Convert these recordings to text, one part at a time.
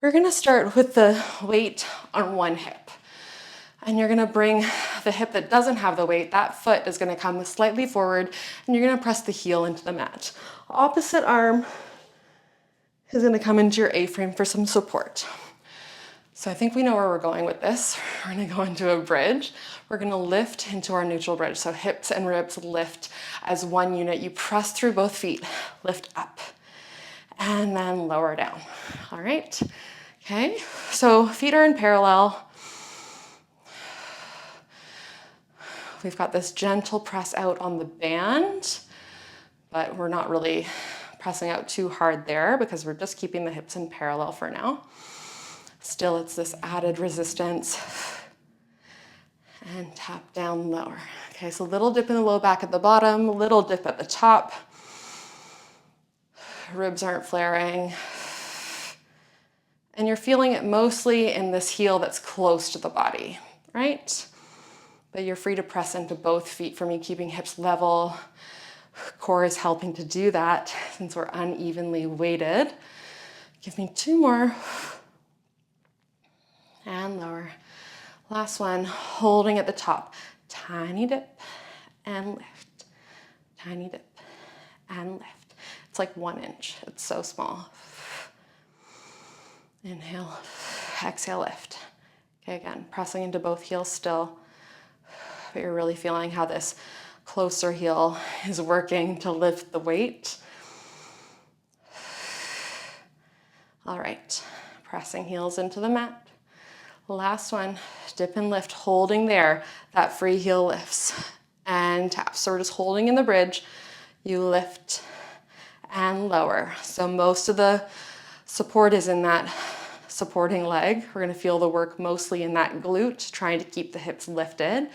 We're gonna start with the weight on one hip. And you're gonna bring the hip that doesn't have the weight, that foot is gonna come slightly forward, and you're gonna press the heel into the mat. Opposite arm is gonna come into your A-frame for some support. So I think we know where we're going with this. We're gonna go into a bridge. We're gonna lift into our neutral bridge. So hips and ribs lift as one unit. You press through both feet, lift up, and then lower down. All right, okay? So feet are in parallel. We've got this gentle press out on the band, but we're not really pressing out too hard there because we're just keeping the hips in parallel for now. Still, it's this added resistance. And tap down lower. Okay, so little dip in the low back at the bottom, little dip at the top. Ribs aren't flaring. And you're feeling it mostly in this heel that's close to the body, right? But you're free to press into both feet for me, keeping hips level. Core is helping to do that since we're unevenly weighted. Give me 2 more. And lower. Last one, holding at the top. Tiny dip and lift. Tiny dip and lift. It's like 1 inch. It's so small. Inhale, exhale, lift. Okay, again, pressing into both heels still. But you're really feeling how this closer heel is working to lift the weight. All right, pressing heels into the mat. Last one, dip and lift, holding there. That free heel lifts and tap. So we're just holding in the bridge. You lift and lower. So most of the support is in that supporting leg. We're gonna feel the work mostly in that glute, trying to keep the hips lifted.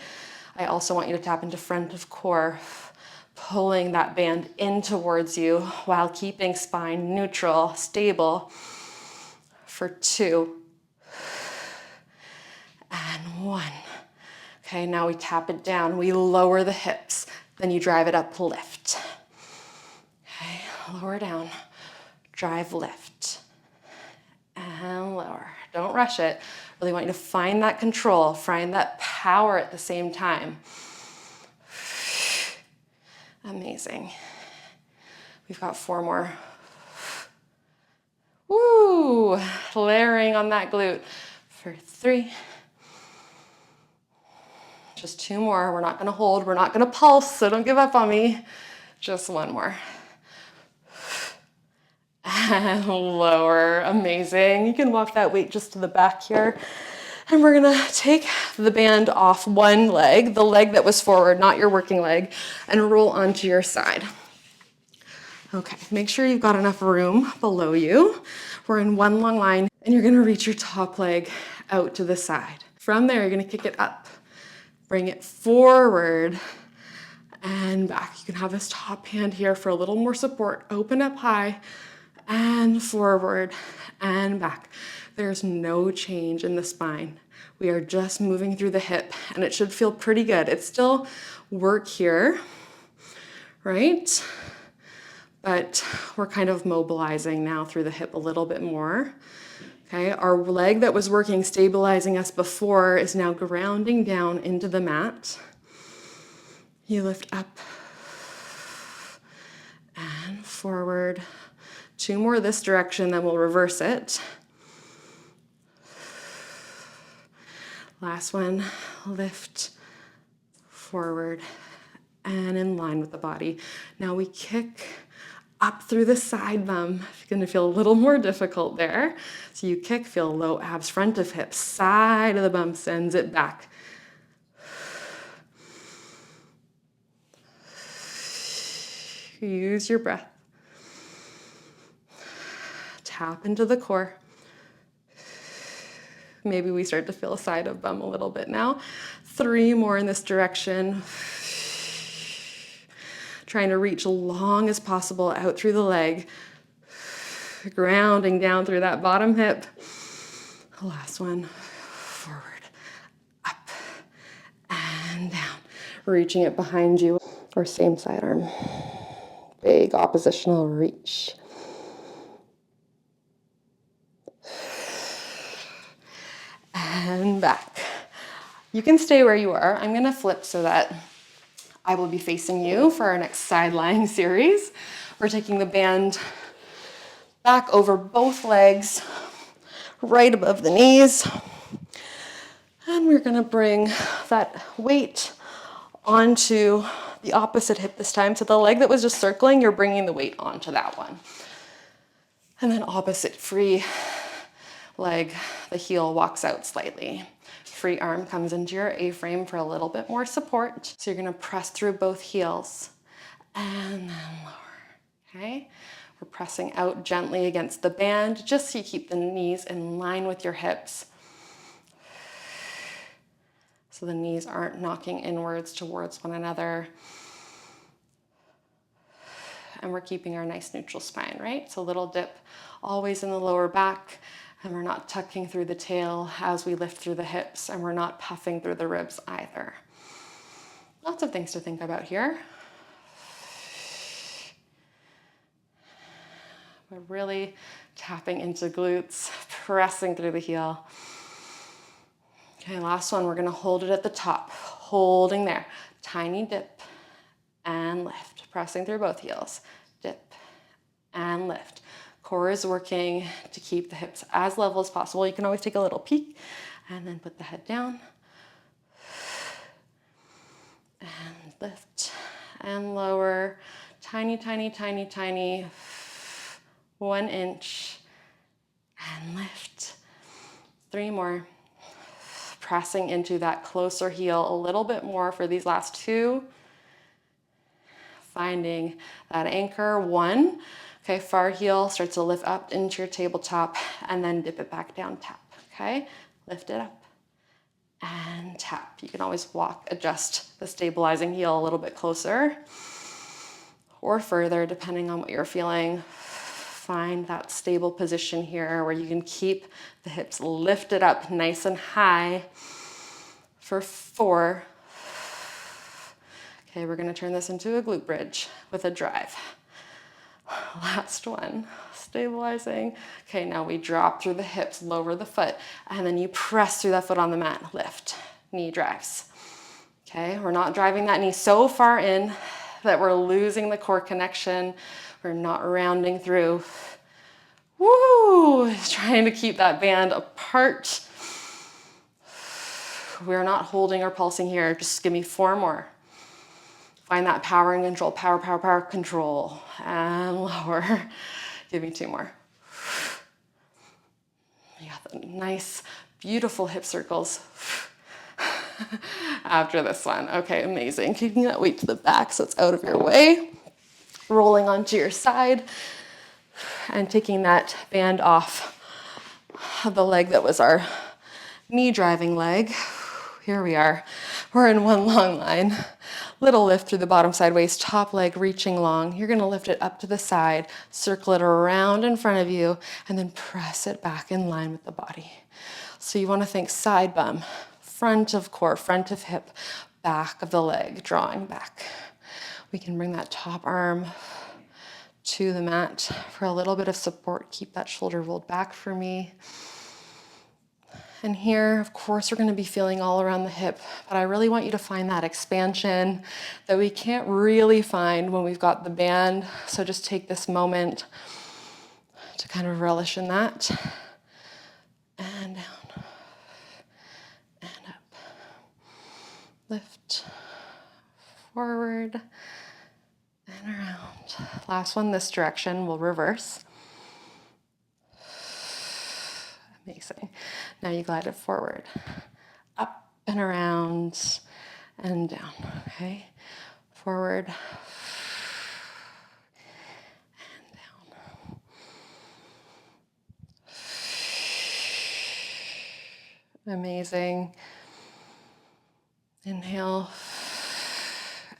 I also want you to tap into front of core, pulling that band in towards you while keeping spine neutral, stable for 2. And 1. Okay, now we tap it down. We lower the hips. Then you drive it up, lift. Okay, lower down. Drive, lift. And lower. Don't rush it. Really want you to find that control, find that power at the same time. Amazing. We've got 4 more. Woo! Layering on that glute for 3. Just 2 more. We're not gonna hold, we're not gonna pulse, so don't give up on me. Just 1 more. And lower, amazing. You can walk that weight just to the back here. And we're gonna take the band off one leg, the leg that was forward, not your working leg, and roll onto your side. Okay, make sure you've got enough room below you. We're in one long line, and you're gonna reach your top leg out to the side. From there, you're gonna kick it up. Bring it forward and back. You can have this top hand here for a little more support. Open up high and forward and back. There's no change in the spine. We are just moving through the hip and it should feel pretty good. It's still work here, right? But we're kind of mobilizing now through the hip a little bit more. Okay, our leg that was working, stabilizing us before is now grounding down into the mat. You lift up and forward. 2 more this direction, then we'll reverse it. Last one, lift, forward, and in line with the body. Now we kick up through the side bum. It's gonna feel a little more difficult there. So you kick, feel low abs, front of hips, side of the bum sends it back. Use your breath. Tap into the core. Maybe we start to feel a side of bum a little bit now. 3 more in this direction. Trying to reach long as possible out through the leg. Grounding down through that bottom hip. Last one, forward, up, and down. Reaching it behind you, or same side arm. Big oppositional reach. and back. You can stay where you are. I'm gonna flip so that I will be facing you for our next side lying series. We're taking the band back over both legs, right above the knees. And we're gonna bring that weight onto the opposite hip this time. So the leg that was just circling, you're bringing the weight onto that one. And then opposite free leg, the heel walks out slightly. Free arm comes into your A-frame for a little bit more support. So you're gonna press through both heels and then lower, okay? We're pressing out gently against the band just so you keep the knees in line with your hips. So the knees aren't knocking inwards towards one another. And we're keeping our nice neutral spine, right? So little dip always in the lower back, and we're not tucking through the tail as we lift through the hips, and we're not puffing through the ribs either. Lots of things to think about here. We're really tapping into glutes, pressing through the heel. Okay, last one, we're gonna hold it at the top, holding there. Tiny dip and lift, pressing through both heels. Dip and lift. Core is working to keep the hips as level as possible. You can always take a little peek and then put the head down. And lift and lower. Tiny, tiny, tiny, tiny. 1 inch and lift. 3 more. Pressing into that closer heel a little bit more for these last 2. Finding that anchor. 1. Okay, far heel starts to lift up into your tabletop and then dip it back down, tap. Okay, lift it up and tap. You can always walk, adjust the stabilizing heel a little bit closer or further depending on what you're feeling. Find that stable position here where you can keep the hips lifted up nice and high for 4. Okay, we're gonna turn this into a glute bridge with a drive. Last one, stabilizing. Okay, now we drop through the hips, lower the foot, and then you press through that foot on the mat, lift, knee drives. Okay, we're not driving that knee so far in that we're losing the core connection. We're not rounding through. Woo! Trying to keep that band apart. We're not holding or pulsing here. Just give me 4 more. Find that power and control. Power, power, power, control. And lower. Give me 2 more. You got the nice, beautiful hip circles after this one. Okay, amazing. Keeping that weight to the back so it's out of your way. Rolling onto your side and taking that band off of the leg that was our knee driving leg. Here we are. We're in one long line. Little lift through the bottom side waist, top leg reaching long. You're gonna lift it up to the side, circle it around in front of you, and then press it back in line with the body. So you wanna think side bum, front of core, front of hip, back of the leg, drawing back. We can bring that top arm to the mat for a little bit of support. Keep that shoulder rolled back for me. And here, of course, we're going to be feeling all around the hip, but I really want you to find that expansion that we can't really find when we've got the band. So just take this moment to kind of relish in that. And down and up. Lift, forward, and around. Last one this direction, we'll reverse. Amazing. Now you glide it forward, up and around and down, okay? Forward and down. Amazing. Inhale,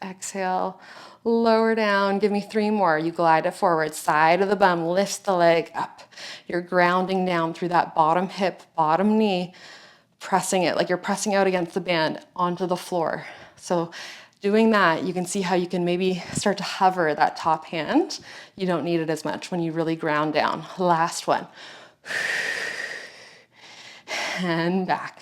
exhale, lower down. Give me 3 more. You glide it forward, side of the bum, lift the leg up. You're grounding down through that bottom hip, bottom knee, pressing it like you're pressing out against the band onto the floor. So doing that, you can see how you can maybe start to hover that top hand. You don't need it as much when you really ground down. Last one. And back.